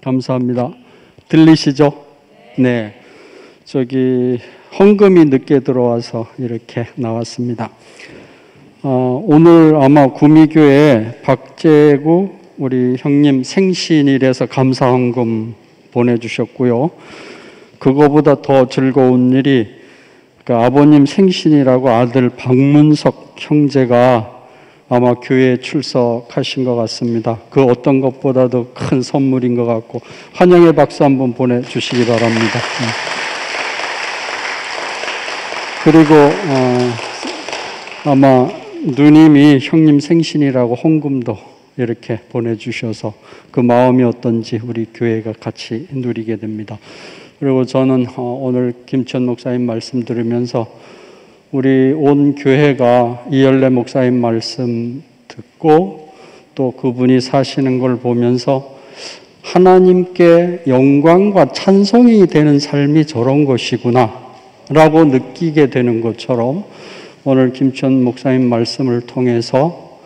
감사합니다. 들리시죠? 네. 저기 헌금이 늦게 들어와서 이렇게 나왔습니다. 오늘 아마 구미교회 박재구 우리 형님 생신이라서 감사 헌금 보내주셨고요. 그거보다 더 즐거운 일이 아버님 생신이라고 아들 박문석 형제가 아마 교회에 출석하신 것 같습니다. 그 어떤 것보다도 큰 선물인 것 같고 환영의 박수 한번 보내주시기 바랍니다. 그리고 아마 누님이 형님 생신이라고 헌금도 이렇게 보내주셔서 그 마음이 어떤지 우리 교회가 같이 누리게 됩니다. 그리고 저는 오늘 김천 목사님 말씀 들으면서 우리 온 교회가 이열래 목사님 말씀 듣고 또 그분이 사시는 걸 보면서 하나님께 영광과 찬송이 되는 삶이 저런 것이구나 라고 느끼게 되는 것처럼 오늘 김천 목사님 말씀을 통해서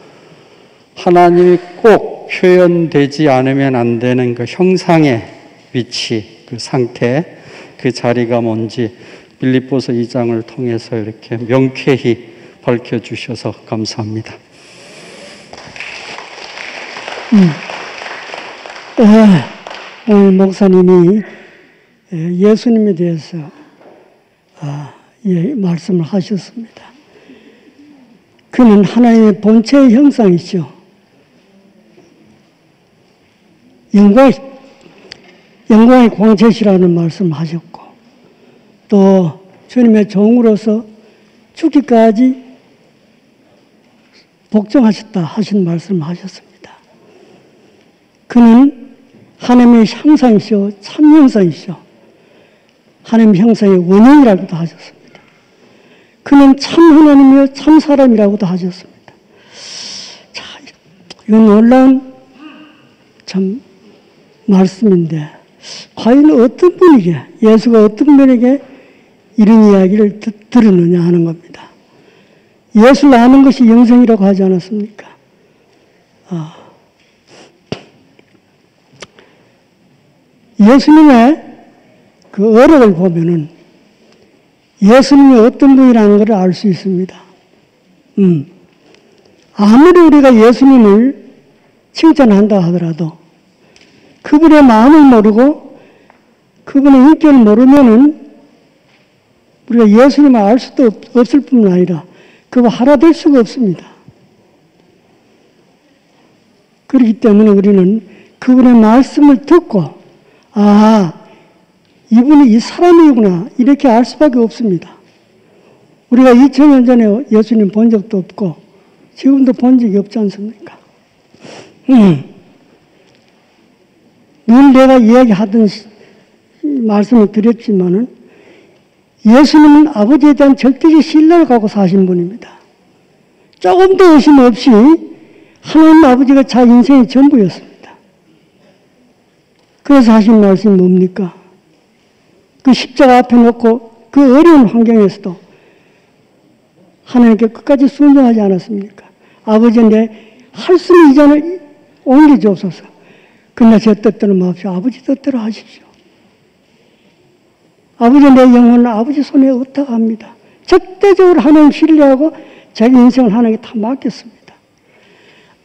하나님이 꼭 표현되지 않으면 안 되는 그 형상의 위치, 그 상태, 그 자리가 뭔지 빌립보서 2장을 통해서 이렇게 명쾌히 밝혀주셔서 감사합니다. 오늘 목사님이 예수님에 대해서 말씀을 하셨습니다. 그는 하나님의 본체의 형상이죠. 영광의 광채시라는 말씀을 하셨고 또 주님의 종으로서 죽기까지 복종하셨다 하신 말씀을 하셨습니다. 그는 하나님의 형상이시오 참 형상이시오 하나님의 형상의 원형이라고도 하셨습니다. 그는 참 하나님이요 참 사람이라고도 하셨습니다. 자, 이건 놀라운 참 말씀인데 과연 어떤 분에게, 예수가 어떤 분에게 이런 이야기를 들었느냐 하는 겁니다. 예수를 아는 것이 영생이라고 하지 않았습니까? 예수님의 그 어록을 보면은 예수님이 어떤 분이라는 것을 알 수 있습니다. 아무리 우리가 예수님을 칭찬한다 하더라도 그분의 마음을 모르고 그분의 인격을 모르면은 우리가 예수님을 알 수도 없을 뿐만 아니라 그와 하나 될 수가 없습니다. 그렇기 때문에 우리는 그분의 말씀을 듣고 이분이 이 사람이구나 이렇게 알 수밖에 없습니다. 우리가 2000년 전에 예수님 본 적도 없고 지금도 본 적이 없지 않습니까? 늘 내가 이야기하던 말씀을 드렸지만은 예수님은 아버지에 대한 절대적 신뢰를 갖고 사신 분입니다. 조금도 의심 없이 하나님 아버지가 자기 인생의 전부였습니다. 그래서 하신 말씀이 뭡니까? 그 십자가 앞에 놓고 그 어려운 환경에서도 하나님께 끝까지 순종하지 않았습니까? 아버지 내 할 수 있는 이전을 옮겨주옵소서. 그러나 제 뜻대로 마옵시오. 아버지 뜻대로 하십시오. 아버지 내 영혼은 아버지 손에 의탁 합니다. 절대적으로 하나님 신뢰하고 자기 인생을 하나님께 다 맡겼습니다.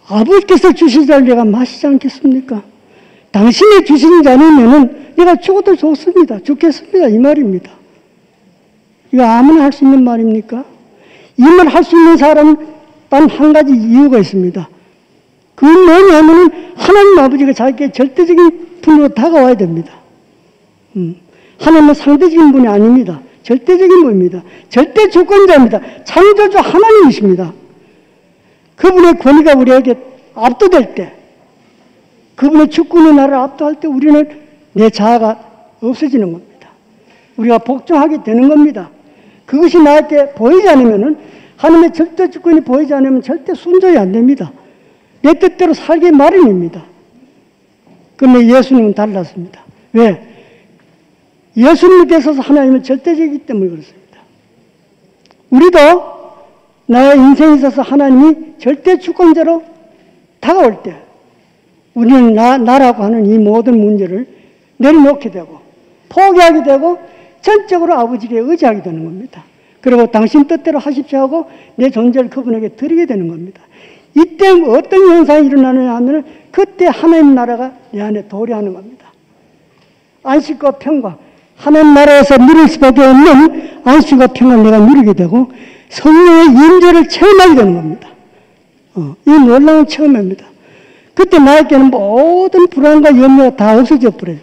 아버지께서 주신 자를 내가 마시지 않겠습니까? 당신이 주신 자니면은 내가 죽어도 좋습니다. 죽겠습니다. 이 말입니다. 이거 아무나 할 수 있는 말입니까? 이 말 할 수 있는 사람은 단 한 가지 이유가 있습니다. 그건 뭐냐면은 하나님 아버지가 자기에게 절대적인 분으로 다가와야 됩니다. 하나님은 상대적인 분이 아닙니다. 절대적인 분입니다. 절대 주권자입니다. 창조주 하나님이십니다. 그분의 권위가 우리에게 압도될 때, 그분의 주권의 나라를 압도할 때 우리는 내 자아가 없어지는 겁니다. 우리가 복종하게 되는 겁니다. 그것이 나에게 보이지 않으면은 하나님의 절대 주권이 보이지 않으면 절대 순종이 안 됩니다. 내 뜻대로 살기 마련입니다. 그런데 예수님은 달랐습니다. 왜? 예수님께서 하나님은 절대적이기 때문에 그렇습니다. 우리도 나의 인생에 있어서 하나님이 절대 주권자로 다가올 때 우리는 나라고 하는 이 모든 문제를 내려놓게 되고 포기하게 되고 전적으로 아버지께 의지하게 되는 겁니다. 그리고 당신 뜻대로 하십시오 하고 내 존재를 그분에게 드리게 되는 겁니다. 이때 어떤 현상이 일어나느냐 하면 그때 하나님 나라가 내 안에 도래하는 겁니다. 안식과 평강, 하나님 나라에서 누릴 수밖에 없는 안식과 평강을 내가 누리게 되고 성령의 임재를 체험하게 되는 겁니다. 이 놀라운 체험입니다. 그때 나에게는 모든 불안과 염려가 다 없어져 버려요.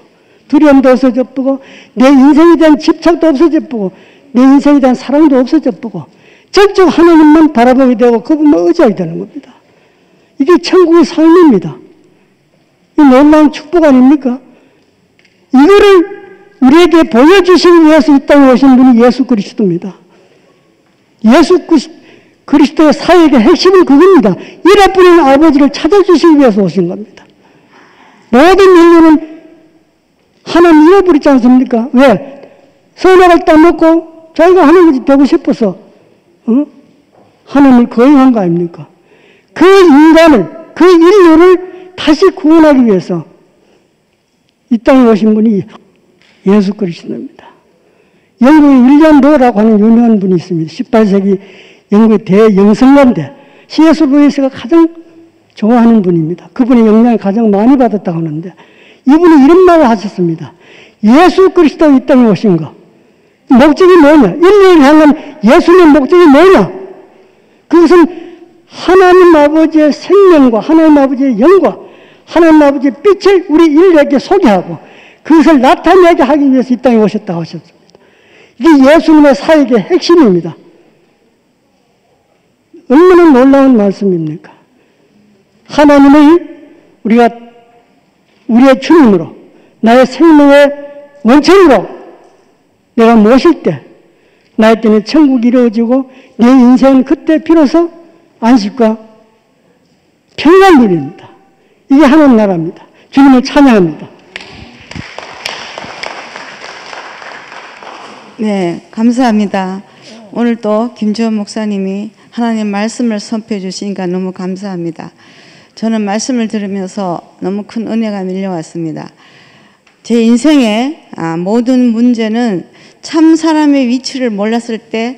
두려움도 없어져 버리고 내 인생에 대한 집착도 없어져 버리고 내 인생에 대한 사랑도 없어져 버리고 전적 하나님만 바라보게 되고 그분만 의지하게 되는 겁니다. 이게 천국의 삶입니다. 이 놀라운 축복 아닙니까? 이거를 우리에게 보여주시기 위해서 이 땅에 오신 분이 예수 그리스도입니다. 예수 그리스도의 사역의 핵심은 그겁니다. 잃어버린 아버지를 찾아주시기 위해서 오신 겁니다. 모든 인류는 하나님 잃어버리지 않습니까? 왜? 선악을 따먹고 자기가 하나님이 되고 싶어서 하나님을 거역한 거 아닙니까? 그 인간을, 그 인류를 다시 구원하기 위해서 이 땅에 오신 분이 예수 그리스도입니다. 영국의 윌리엄 로라고 하는 유명한 분이 있습니다. 18세기 영국의 대영성가인데 C.S. 루이스가 가장 좋아하는 분입니다. 그분의 영향을 가장 많이 받았다고 하는데 이분이 이런 말을 하셨습니다. 예수 그리스도 이 땅에 오신 거 목적이 뭐냐? 인류를 향한 예수님의 목적이 뭐냐? 그것은 하나님 아버지의 생명과 하나님 아버지의 영과 하나님 아버지의 빛을 우리 인류에게 소개하고 그것을 나타내게 하기 위해서 이 땅에 오셨다고 하셨습니다. 이게 예수님의 사역의 핵심입니다. 얼마나 놀라운 말씀입니까? 하나님을 우리가 우리의 주님으로 나의 생명의 원천으로 내가 모실 때 나의 때는 천국이 이루어지고 내 인생은 그때 비로소 안식과 평안을 누립니다. 이게 하나님 나라입니다. 주님을 찬양합니다. 네, 감사합니다. 오늘 또 김주원 목사님이 하나님 말씀을 선포해 주시니까 너무 감사합니다. 저는 말씀을 들으면서 너무 큰 은혜가 밀려왔습니다. 제 인생의 모든 문제는 참 사람의 위치를 몰랐을 때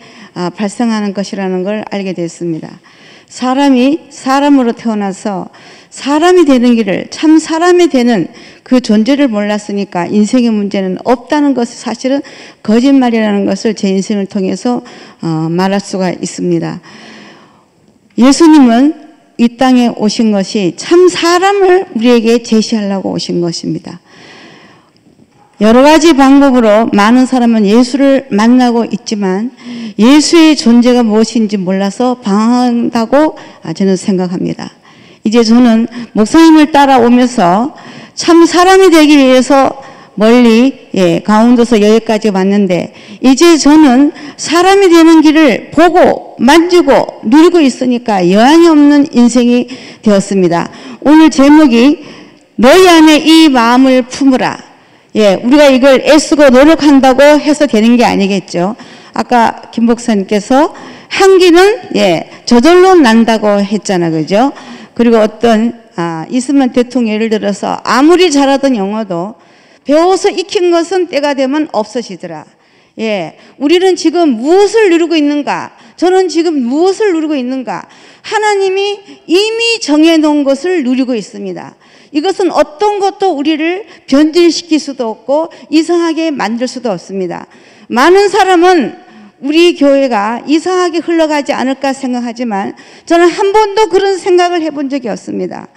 발생하는 것이라는 걸 알게 됐습니다. 사람이 사람으로 태어나서 사람이 되는 길을, 참 사람이 되는 그 존재를 몰랐으니까 인생의 문제는 없다는 것이 사실은 거짓말이라는 것을 제 인생을 통해서 말할 수가 있습니다. 예수님은 이 땅에 오신 것이 참 사람을 우리에게 제시하려고 오신 것입니다. 여러 가지 방법으로 많은 사람은 예수를 만나고 있지만 예수의 존재가 무엇인지 몰라서 방황한다고 저는 생각합니다. 이제 저는 목사님을 따라오면서 참 사람이 되기 위해서 멀리 강원도에서 여기까지 왔는데 이제 저는 사람이 되는 길을 보고 만지고 누리고 있으니까 여한이 없는 인생이 되었습니다. 오늘 제목이 너희 안에 이 마음을 품으라. 우리가 이걸 애쓰고 노력한다고 해서 되는 게 아니겠죠. 아까 김 목사님께서 향기는 저절로 난다고 했잖아, 그죠? 그리고 어떤 이승만 대통령 예를 들어서 아무리 잘하던 영어도 배워서 익힌 것은 때가 되면 없어지더라. 우리는 지금 무엇을 누리고 있는가? 저는 지금 무엇을 누리고 있는가? 하나님이 이미 정해놓은 것을 누리고 있습니다. 이것은 어떤 것도 우리를 변질시킬 수도 없고 이상하게 만들 수도 없습니다. 많은 사람은 우리 교회가 이상하게 흘러가지 않을까 생각하지만 저는 한 번도 그런 생각을 해본 적이 없습니다.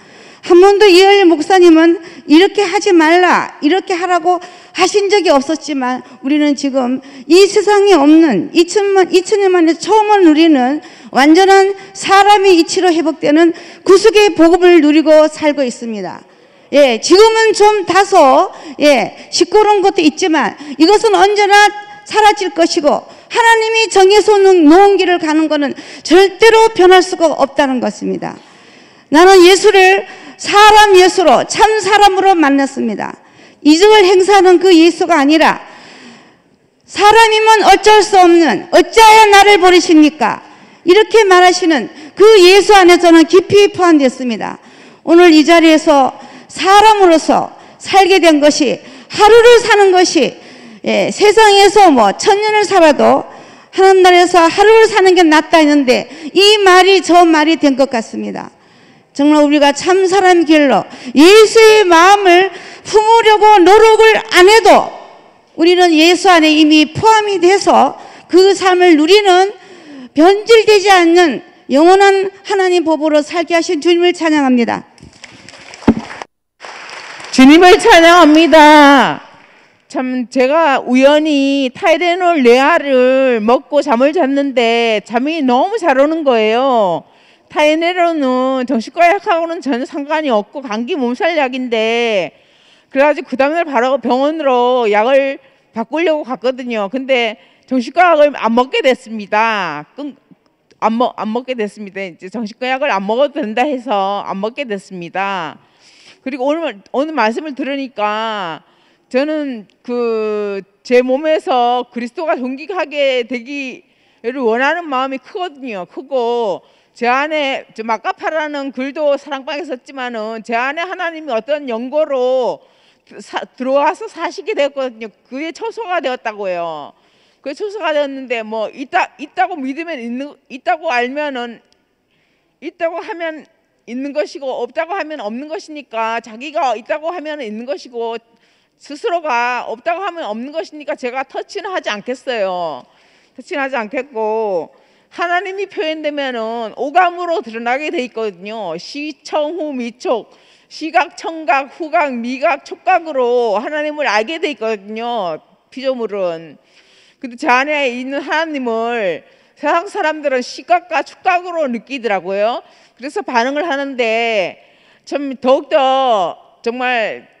한 번도 이하열 목사님은 이렇게 하지 말라, 이렇게 하라고 하신 적이 없었지만 우리는 지금 이 세상에 없는 2000년 만에 처음으로 누리는 완전한 사람의 이치로 회복되는 구속의 복음을 누리고 살고 있습니다. 지금은 좀 다소 시끄러운 것도 있지만 이것은 언제나 사라질 것이고 하나님이 정해서 놓은 길을 가는 것은 절대로 변할 수가 없다는 것입니다. 나는 예수를 사람 예수로 참 사람으로 만났습니다. 이적을 행사하는 그 예수가 아니라 사람이면 어쩔 수 없는 어찌하여 나를 버리십니까? 이렇게 말하시는 그 예수 안에 저는 깊이 포함됐습니다. 오늘 이 자리에서 사람으로서 살게 된 것이 하루를 사는 것이 세상에서 1000년을 살아도 하나님 나라에서 하루를 사는 게 낫다 했는데 이 말이 저 말이 된 것 같습니다. 정말 우리가 참 사람 길로 예수의 마음을 품으려고 노력을 안 해도 우리는 예수 안에 이미 포함이 돼서 그 삶을 누리는 변질되지 않는 영원한 하나님 법으로 살게 하신 주님을 찬양합니다. 주님을 찬양합니다. 참 제가 우연히 타이레놀 레아를 먹고 잠을 잤는데 잠이 너무 잘 오는 거예요. 타이레놀은 정신과 약하고는 전혀 상관이 없고 감기 몸살 약인데 그래가지고 그 다음날 바로 병원으로 약을 바꾸려고 갔거든요. 근데 정신과 약을 안 먹게 됐습니다. 안 먹게 됐습니다. 이제 정신과 약을 안 먹어도 된다 해서 안 먹게 됐습니다. 그리고 오늘 말씀을 들으니까 저는 제 몸에서 그리스도가 존귀하게 되기를 원하는 마음이 크거든요. 크고 제 안에 마카파라는 글도 사랑방에 썼지만은 제 안에 하나님이 어떤 연고로 들어와서 사시게 되었거든요. 그게 처소가 되었다고요. 그게 처소가 되었는데 있다고 믿으면 있다고 알면은 있다고 하면 있는 것이고 없다고 하면 없는 것이니까 자기가 있다고 하면 있는 것이고 스스로가 없다고 하면 없는 것이니까 제가 터치는 하지 않겠어요. 터치는 하지 않겠고 하나님이 표현되면은 오감으로 드러나게 돼 있거든요. 시, 청, 후, 미촉, 시각, 청각, 후각, 미각, 촉각으로 하나님을 알게 돼 있거든요. 피조물은. 근데 제 안에 있는 하나님을 세상 사람들은 시각과 촉각으로 느끼더라고요. 그래서 반응을 하는데 참 더욱더 정말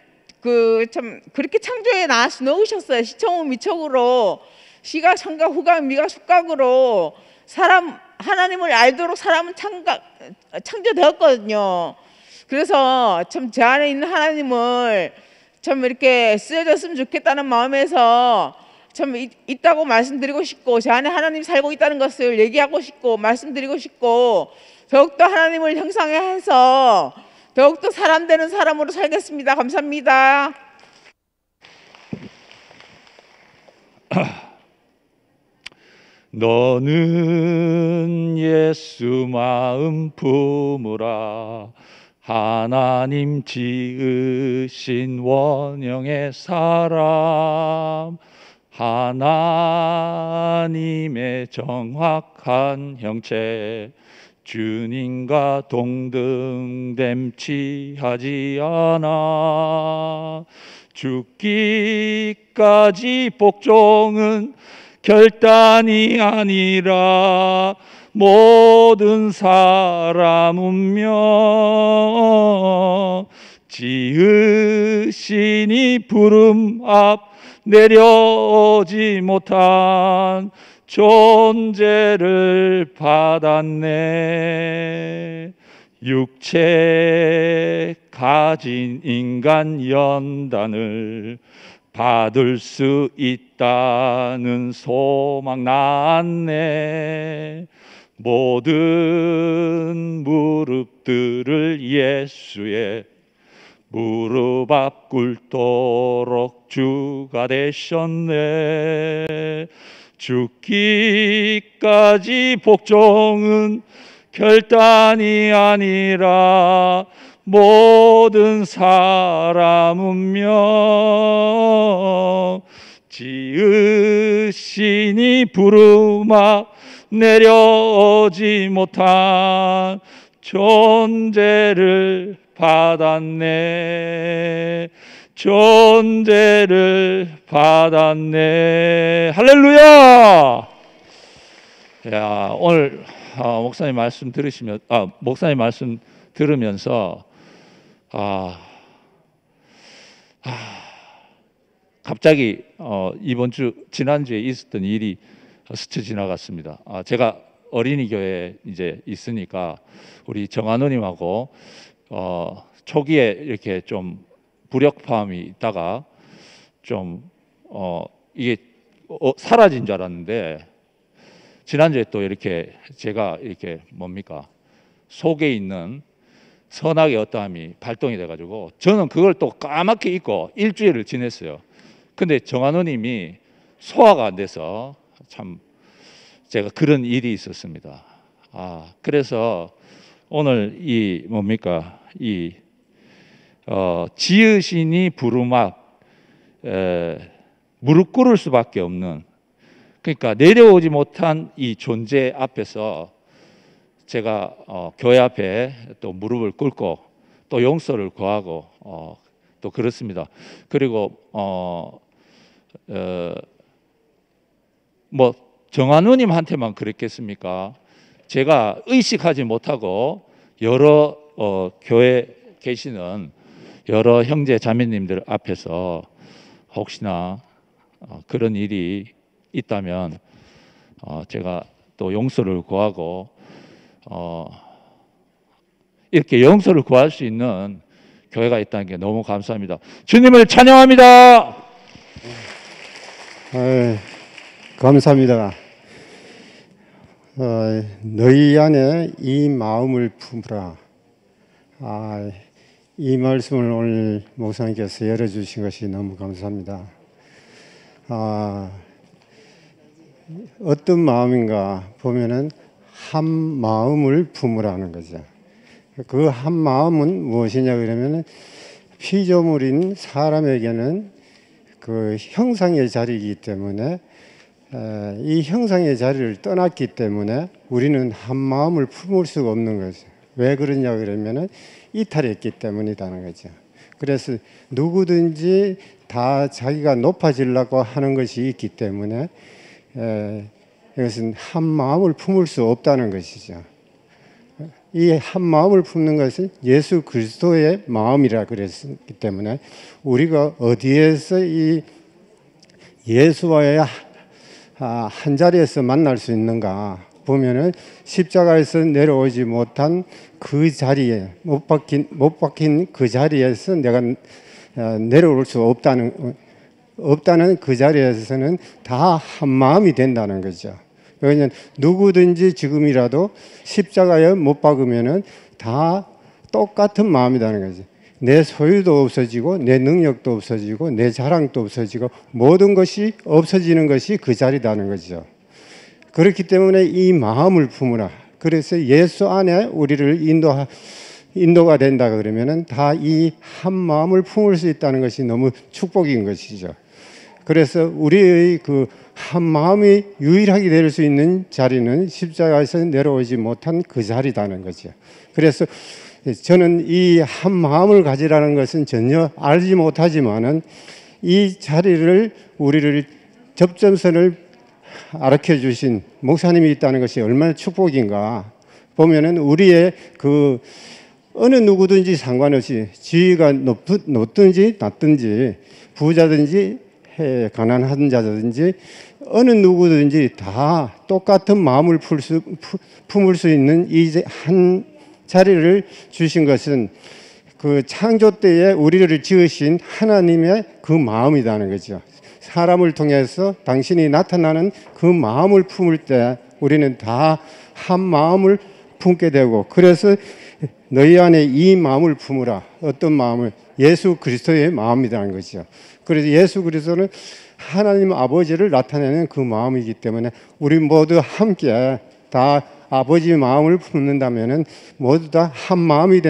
참 그렇게 창조에 넣으셨어요. 시청, 후, 미촉으로 시각, 청각, 후각, 미각, 촉각으로 하나님을 알도록 사람은 창조되었거든요. 그래서 참 제 안에 있는 하나님을 참 이렇게 쓰여졌으면 좋겠다는 마음에서 참 있다고 말씀드리고 싶고, 제 안에 하나님 살고 있다는 것을 얘기하고 싶고 말씀드리고 싶고, 더욱더 하나님을 형상해서 더욱더 사람 되는 사람으로 살겠습니다. 감사합니다. 너는 예수 마음 품으라. 하나님 지으신 원형의 사람, 하나님의 정확한 형체, 주님과 동등됨치 않아. 죽기까지 복종은 결단이 아니라 모든 사람 운명, 지으시니 부름 앞 내려오지 못한 존재를 받았네. 육체 가진 인간 연단을 받을 수 있다는 소망 낳았네. 모든 무릎들을 예수의 무릎 앞 꿇도록 주가 되셨네. 죽기까지 복종은 결단이 아니라 모든 사람 운명, 지으시니 부름 앞 내려오지 못한 존재를 받았네. 존재를 받았네. 할렐루야! 야, 오늘 목사님 말씀 들으면서 갑자기 지난주에 있었던 일이 스쳐 지나갔습니다. 제가 어린이 교회에 이제 있으니까 우리 정한우님하고 초기에 이렇게 좀 불협화음이 있다가 좀 이게 사라진 줄 알았는데, 지난주에 또 이렇게 제가 이렇게 속에 있는 선악의 어떠함이 발동이 돼가지고 저는 그걸 또 까맣게 잊고 일주일을 지냈어요. 근데 정한우님이 소화가 안 돼서 참 제가 그런 일이 있었습니다. 그래서 오늘 지으시니 부름 앞 무릎 꿇을 수밖에 없는, 그러니까 내려오지 못한 이 존재 앞에서 제가 교회 앞에 또 무릎을 꿇고 또 용서를 구하고 또 그렇습니다. 그리고 정한우님한테만 그랬겠습니까? 제가 의식하지 못하고 여러 교회에 계시는 여러 형제 자매님들 앞에서 혹시나 그런 일이 있다면 제가 또 용서를 구하고 이렇게 용서를 구할 수 있는 교회가 있다는 게 너무 감사합니다. 주님을 찬양합니다. 감사합니다. 너희 안에 이 마음을 품으라. 이 말씀을 오늘 목사님께서 열어주신 것이 너무 감사합니다. 어떤 마음인가 보면은 한 마음을 품으라는 거죠. 그 한 마음은 무엇이냐 그러면은 피조물인 사람에게는 그 형상의 자리이기 때문에 이 형상의 자리를 떠났기 때문에 우리는 한 마음을 품을 수가 없는 거죠. 왜 그러냐 그러면은 이탈했기 때문이라는 거죠. 그래서 누구든지 다 자기가 높아지려고 하는 것이 있기 때문에 이것은 한 마음을 품을 수 없다는 것이죠. 이 한 마음을 품는 것은 예수 그리스도의 마음이라 그랬기 때문에 우리가 어디에서 이 예수와의 한 자리에서 만날 수 있는가 보면은 십자가에서 내려오지 못한 그 자리에 못 박힌 그 자리에서 내가 내려올 수 없다는 없다는 그 자리에서는 다 한 마음이 된다는 거죠. 왜냐하면 누구든지 지금이라도 십자가에 못 박으면은 다 똑같은 마음이라는 거지. 내 소유도 없어지고 내 능력도 없어지고 내 자랑도 없어지고 모든 것이 없어지는 것이 그 자리라는 거죠. 그렇기 때문에 이 마음을 품으라. 그래서 예수 안에 우리를 인도가 된다 그러면은 다 이 한 마음을 품을 수 있다는 것이 너무 축복인 것이죠. 그래서 우리의 그 한 마음이 유일하게 될 수 있는 자리는 십자가에서 내려오지 못한 그 자리라는 거죠. 그래서 저는 이 한 마음을 가지라는 것은 전혀 알지 못하지만은 이 자리를 우리를 접점선을 알려 주신 목사님이 있다는 것이 얼마나 축복인가. 보면은 우리의 그 어느 누구든지 상관없이 지위가 높든지 낮든지 부자든지 가난한 자든지 어느 누구든지 다 똑같은 마음을 품을 수 있는 이 한 자리를 주신 것은 그 창조 때에 우리를 지으신 하나님의 그 마음이라는 거죠. 사람을 통해서 당신이 나타나는 그 마음을 품을 때 우리는 다 한 마음을 품게 되고, 그래서 너희 안에 이 마음을 품으라. 어떤 마음을? 예수 그리스도의 마음이라는 거죠. 그래서 예수 그리스도는 하나님 아버지를 나타내는 그 마음이기 때문에 우리 모두 함께 다 아버지의 마음을 품는다면은 모두 다 한 마음이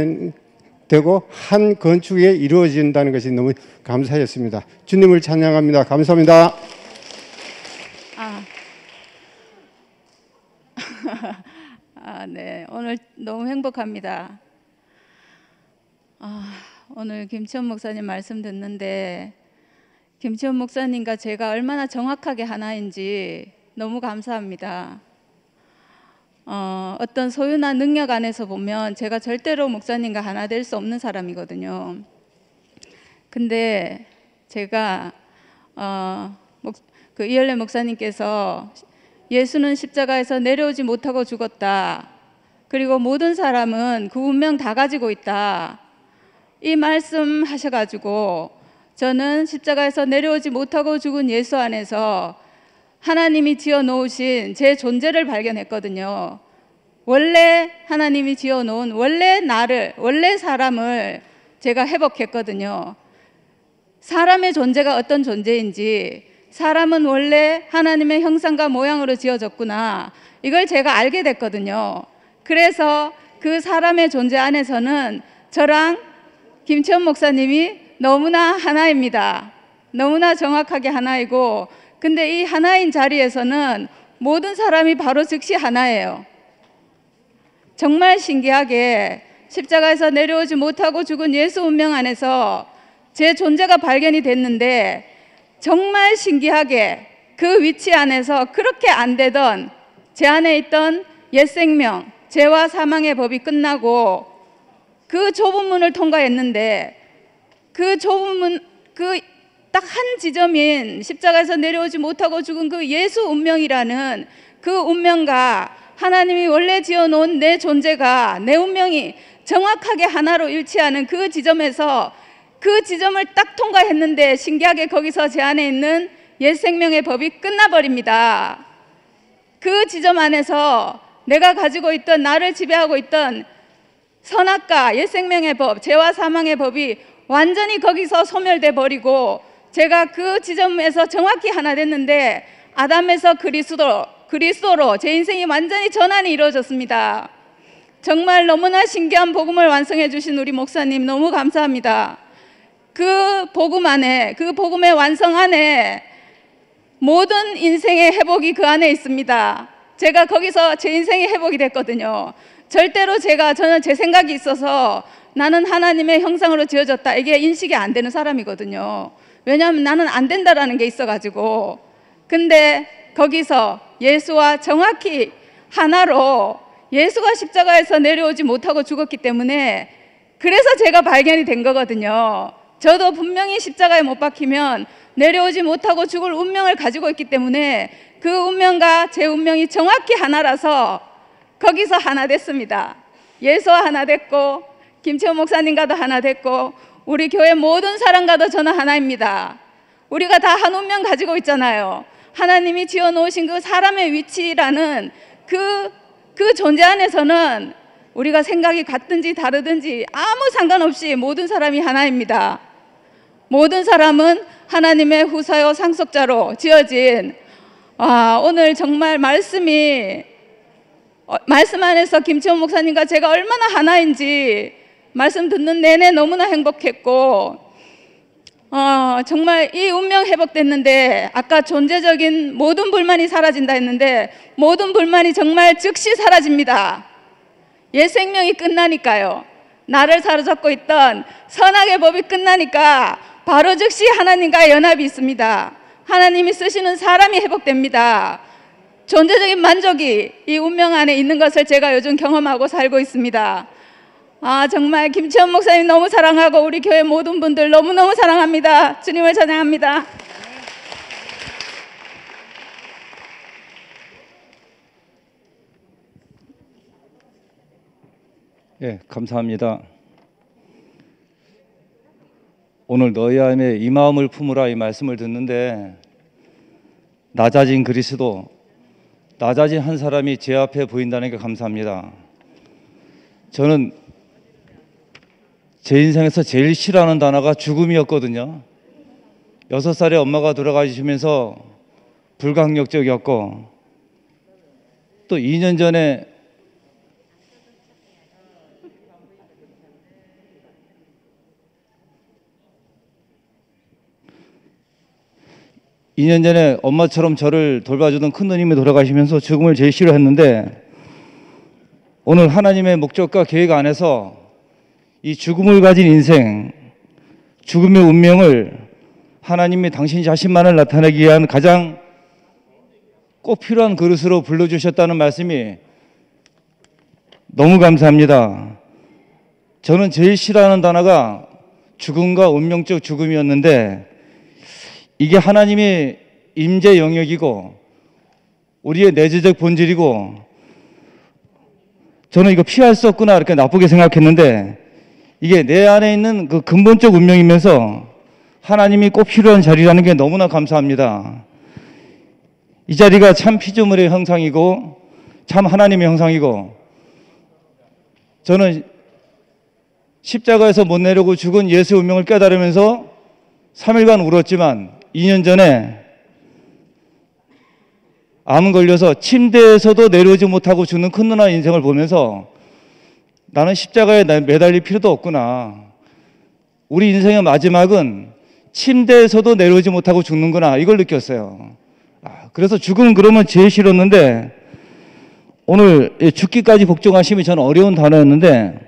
되고 한 건축에 이루어진다는 것이 너무 감사했습니다. 주님을 찬양합니다. 감사합니다. 네, 오늘 너무 행복합니다. 오늘 김치원 목사님 말씀 듣는데 김치원 목사님과 제가 얼마나 정확하게 하나인지 너무 감사합니다. 어떤 소유나 능력 안에서 보면 제가 절대로 목사님과 하나 될 수 없는 사람이거든요. 근데 제가 그 이열래 목사님께서 예수는 십자가에서 내려오지 못하고 죽었다. 그리고 모든 사람은 그 운명 다 가지고 있다. 이 말씀 하셔가지고 저는 십자가에서 내려오지 못하고 죽은 예수 안에서 하나님이 지어 놓으신 제 존재를 발견했거든요. 원래 하나님이 지어 놓은 원래 나를, 원래 사람을 제가 회복했거든요. 사람의 존재가 어떤 존재인지, 사람은 원래 하나님의 형상과 모양으로 지어졌구나, 이걸 제가 알게 됐거든요. 그래서 그 사람의 존재 안에서는 저랑 김치원 목사님이 너무나 하나입니다. 너무나 정확하게 하나이고, 근데 이 하나인 자리에서는 모든 사람이 바로 즉시 하나예요. 정말 신기하게 십자가에서 내려오지 못하고 죽은 예수 운명 안에서 제 존재가 발견이 됐는데, 정말 신기하게 그 위치 안에서 그렇게 안 되던 제 안에 있던 옛 생명, 죄와 사망의 법이 끝나고 그 좁은 문을 통과했는데, 그 좁은 문, 그 딱 한 지점인 십자가에서 내려오지 못하고 죽은 그 예수 운명이라는 그 운명과 하나님이 원래 지어놓은 내 존재가, 내 운명이 정확하게 하나로 일치하는 그 지점에서 그 지점을 딱 통과했는데, 신기하게 거기서 제 안에 있는 옛 생명의 법이 끝나버립니다. 그 지점 안에서 내가 가지고 있던, 나를 지배하고 있던 선악과 옛 생명의 법, 죄와 사망의 법이 완전히 거기서 소멸돼 버리고, 제가 그 지점에서 정확히 하나 됐는데, 아담에서 그리스도로 제 인생이 완전히 전환이 이루어졌습니다. 정말 너무나 신기한 복음을 완성해 주신 우리 목사님 너무 감사합니다. 그 복음 안에, 그 복음의 완성 안에 모든 인생의 회복이 그 안에 있습니다. 제가 거기서 제 인생이 회복이 됐거든요. 절대로 저는 제 생각이 있어서 나는 하나님의 형상으로 지어졌다, 이게 인식이 안 되는 사람이거든요. 왜냐하면 나는 안 된다라는 게 있어가지고. 근데 거기서 예수와 정확히 하나로, 예수가 십자가에서 내려오지 못하고 죽었기 때문에 그래서 제가 발견이 된 거거든요. 저도 분명히 십자가에 못 박히면 내려오지 못하고 죽을 운명을 가지고 있기 때문에 그 운명과 제 운명이 정확히 하나라서 거기서 하나 됐습니다. 예수와 하나 됐고, 김치원 목사님과도 하나 됐고, 우리 교회 모든 사람과도 저는 하나입니다. 우리가 다 한 운명 가지고 있잖아요. 하나님이 지어놓으신 그 사람의 위치라는 그 존재 안에서는 우리가 생각이 같든지 다르든지 아무 상관없이 모든 사람이 하나입니다. 모든 사람은 하나님의 후사요 상속자로 지어진 오늘 정말 말씀 안에서 김치원 목사님과 제가 얼마나 하나인지 말씀 듣는 내내 너무나 행복했고 정말 이 운명 회복됐는데 아까 존재적인 모든 불만이 사라진다 했는데 모든 불만이 정말 즉시 사라집니다. 옛 생명이 끝나니까요. 나를 사로잡고 있던 선악의 법이 끝나니까 바로 즉시 하나님과의 연합이 있습니다. 하나님이 쓰시는 사람이 회복됩니다. 존재적인 만족이 이 운명 안에 있는 것을 제가 요즘 경험하고 살고 있습니다. 정말 김치원 목사님 너무 사랑하고 우리 교회 모든 분들 너무너무 사랑합니다. 주님을 찬양합니다. 예, 감사합니다. 오늘 너희 안에 이 마음을 품으라 이 말씀을 듣는데 낮아진 그리스도, 낮아진 한 사람이 제 앞에 보인다는 게 감사합니다. 저는 제 인생에서 제일 싫어하는 단어가 죽음이었거든요. 6살에 엄마가 돌아가시면서 불강력적이었고 또 2년 전에 엄마처럼 저를 돌봐주던 큰누님이 돌아가시면서 죽음을 제일 싫어했는데 오늘 하나님의 목적과 계획 안에서 이 죽음을 가진 인생, 죽음의 운명을 하나님이 당신 자신만을 나타내기 위한 가장 꼭 필요한 그릇으로 불러주셨다는 말씀이 너무 감사합니다. 저는 제일 싫어하는 단어가 죽음과 운명적 죽음이었는데 이게 하나님의 임재 영역이고 우리의 내재적 본질이고 저는 이거 피할 수 없구나 이렇게 나쁘게 생각했는데 이게 내 안에 있는 그 근본적 운명이면서 하나님이 꼭 필요한 자리라는 게 너무나 감사합니다. 이 자리가 참 피조물의 형상이고 참 하나님의 형상이고 저는 십자가에서 못 내려고 죽은 예수의 운명을 깨달으면서 3일간 울었지만 2년 전에 암 걸려서 침대에서도 내려오지 못하고 죽는 큰 누나 인생을 보면서 나는 십자가에 매달릴 필요도 없구나. 우리 인생의 마지막은 침대에서도 내려오지 못하고 죽는구나. 이걸 느꼈어요. 그래서 죽음은 그러면 제일 싫었는데 오늘 죽기까지 복종하심이 저는 어려운 단어였는데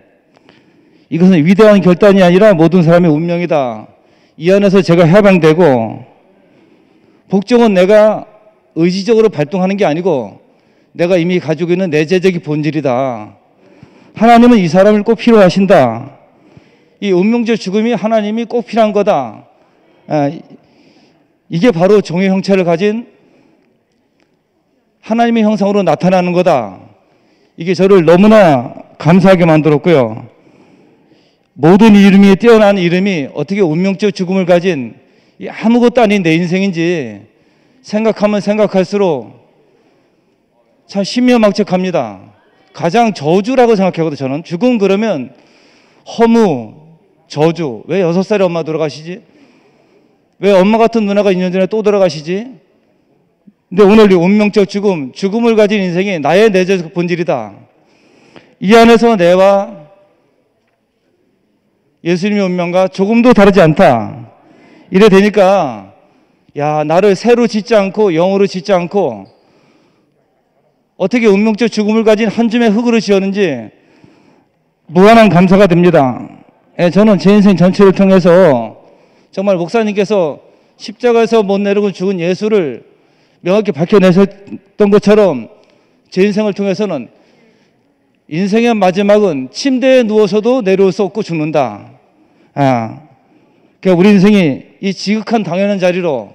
이것은 위대한 결단이 아니라 모든 사람의 운명이다. 이 안에서 제가 해방되고 복종은 내가 의지적으로 발동하는 게 아니고 내가 이미 가지고 있는 내재적인 본질이다. 하나님은 이 사람을 꼭 필요하신다. 이 운명적 죽음이 하나님이 꼭 필요한 거다. 이게 바로 종의 형체를 가진 하나님의 형상으로 나타나는 거다. 이게 저를 너무나 감사하게 만들었고요. 모든 이름이 뛰어난 이름이 어떻게 운명적 죽음을 가진 아무것도 아닌 내 인생인지 생각하면 생각할수록 참 신묘막측합니다. 가장 저주라고 생각하거든요. 저는 죽음 그러면 허무, 저주. 왜 6살에 엄마 돌아가시지? 왜 엄마 같은 누나가 2년 전에 또 돌아가시지? 근데 오늘 이 운명적 죽음, 죽음을 가진 인생이 나의 내재적 본질이다. 이 안에서 내와 예수님의 운명과 조금도 다르지 않다. 이래 되니까 나를 새로 짓지 않고 영으로 짓지 않고 어떻게 운명적 죽음을 가진 한 줌의 흙으로 지었는지 무한한 감사가 됩니다. 저는 제 인생 전체를 통해서 정말 목사님께서 십자가에서 못 내려고 죽은 예수를 명확히 밝혀내셨던 것처럼 제 인생을 통해서는 인생의 마지막은 침대에 누워서도 내려올 수 없고 죽는다. 그러니까 우리 인생이 이 지극한 당연한 자리로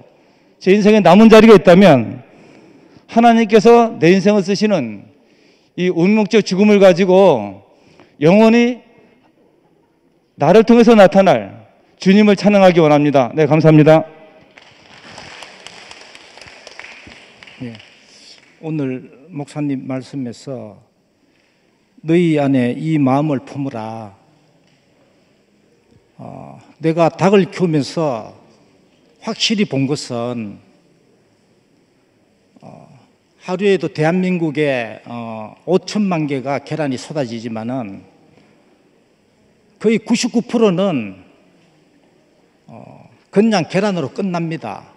제 인생에 남은 자리가 있다면 하나님께서 내 인생을 쓰시는 이 운명적 죽음을 가지고 영원히 나를 통해서 나타날 주님을 찬양하기 원합니다. 네, 감사합니다. 예. 오늘 목사님 말씀에서 너희 안에 이 마음을 품으라. 내가 닭을 키우면서 확실히 본 것은 하루에도 대한민국에 5천만 개가 계란이 쏟아지지만은 거의 99%는 그냥 계란으로 끝납니다.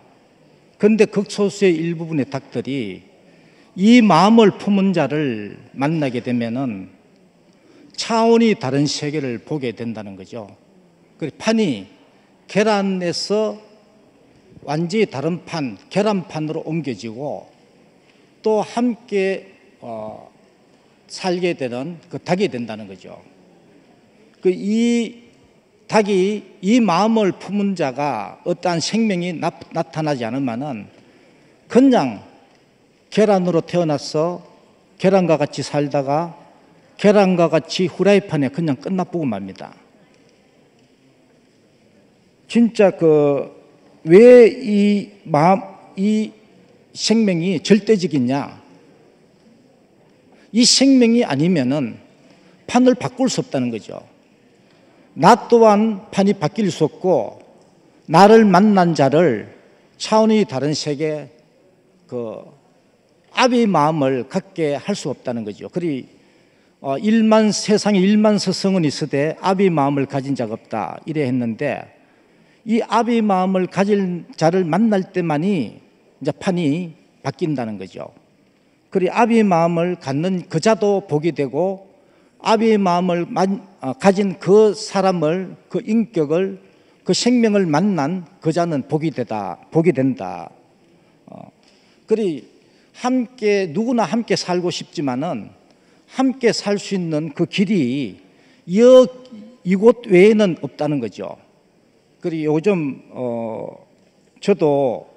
그런데 극소수의 일부분의 닭들이 이 마음을 품은 자를 만나게 되면은 차원이 다른 세계를 보게 된다는 거죠. 그 판이 계란에서 완전히 다른 판, 계란판으로 옮겨지고 또 함께 살게 되는 그 닭이 된다는 거죠. 이 닭이 이 마음을 품은 자가 어떠한 생명이 나타나지 않으면은 그냥 계란으로 태어나서 계란과 같이 살다가 계란과 같이 후라이팬에 그냥 끝나보고 맙니다. 진짜 왜 이 생명이 절대적이냐? 이 생명이 아니면은 판을 바꿀 수 없다는 거죠. 나 또한 판이 바뀔 수 없고 나를 만난 자를 차원이 다른 세계 아비의 마음을 갖게 할 수 없다는 거죠. 그리 세상에 1만 서성은 있으되 아비의 마음을 가진 자가 없다 이래 했는데 이 아비의 마음을 가진 자를 만날 때만이 이제 판이 바뀐다는 거죠. 그리 아비의 마음을 갖는 그 자도 복이 되고 아비의 마음을 가진 그 사람을, 그 인격을, 그 생명을 만난 그 자는 복이 된다. 그리 누구나 함께 살고 싶지만은 함께 살 수 있는 그 길이 이곳 외에는 없다는 거죠. 그리 요즘 저도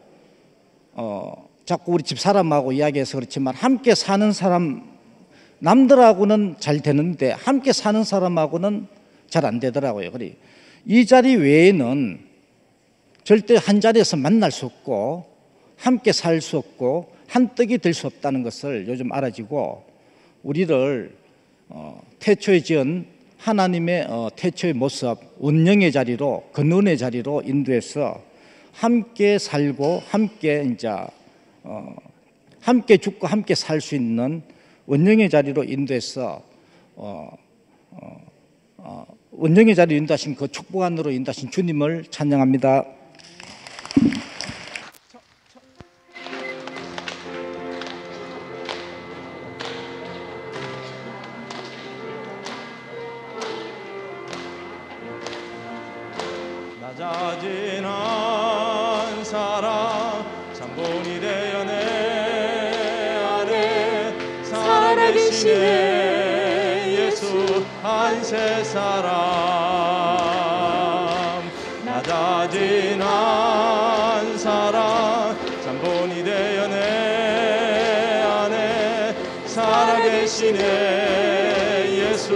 자꾸 우리 집 사람하고 이야기해서 그렇지만 함께 사는 사람 남들하고는 잘 되는데 함께 사는 사람하고는 잘 안 되더라고요. 그래 이 자리 외에는 절대 한 자리에서 만날 수 없고 함께 살 수 없고 한 떡이 될 수 없다는 것을 요즘 알아지고 우리를 태초에 지은 하나님의 태초의 모습, 운명의 자리로, 근원의 자리로 인도해서 함께 살고 함께 함께 죽고 함께 살 수 있는 원령의 자리로 인도해서 원령의 자리로 인도하신 그 축복 안으로 인도하신 주님을 찬양합니다. 낮아진 한 사람 잠본이 되어 내 안에 살아계시네 예수 한세 사람 낮아진 한 사람 잠본이 되어 내 안에 살아계시네 예수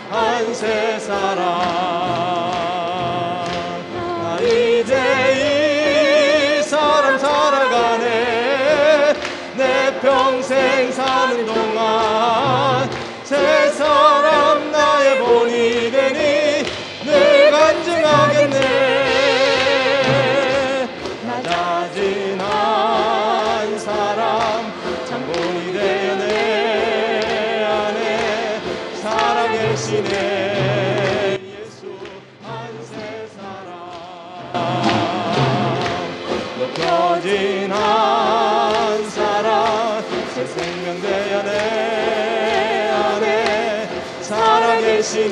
한세 사람 평생 사는 동안 새 사람 나의 본이 되니 늘 간증하겠네. 낮아진 한 사람 참 본이 되어 내 안에 살아계시네 예수 한세 사람 높여진 한 사람 생명 되어 내 안에 살아계시네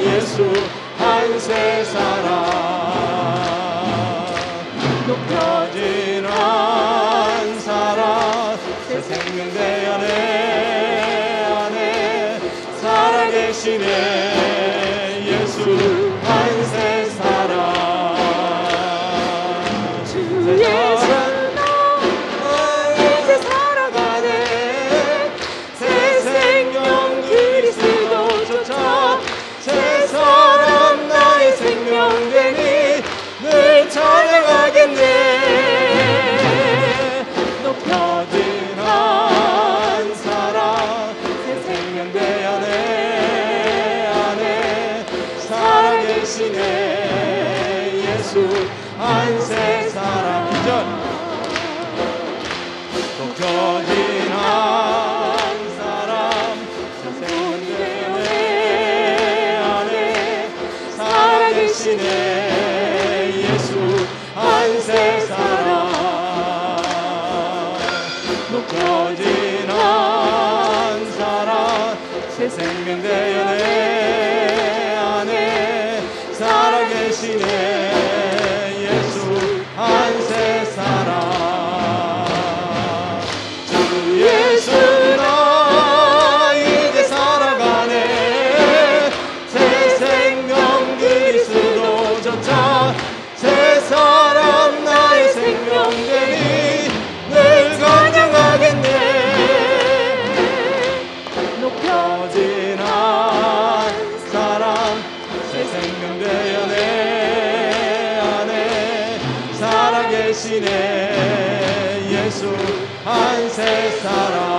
예수 한세 사람 높여진 한 사람 새 생명 되어 내 안에 살아계시네 예수 한세 사람 찬양하겠네 높여 높여진 한 사랑 새 생명 되어 내 안에 살아계시네 예수 한 새 사랑 주 예수 나 이제 살아가네 새 생명 그리스도조차 새 사람 나의 생명 되니 늘 간증하겠네 높여진 한 사람 새 생명 되어 내 안에 살아계시네 예수 한 새 사람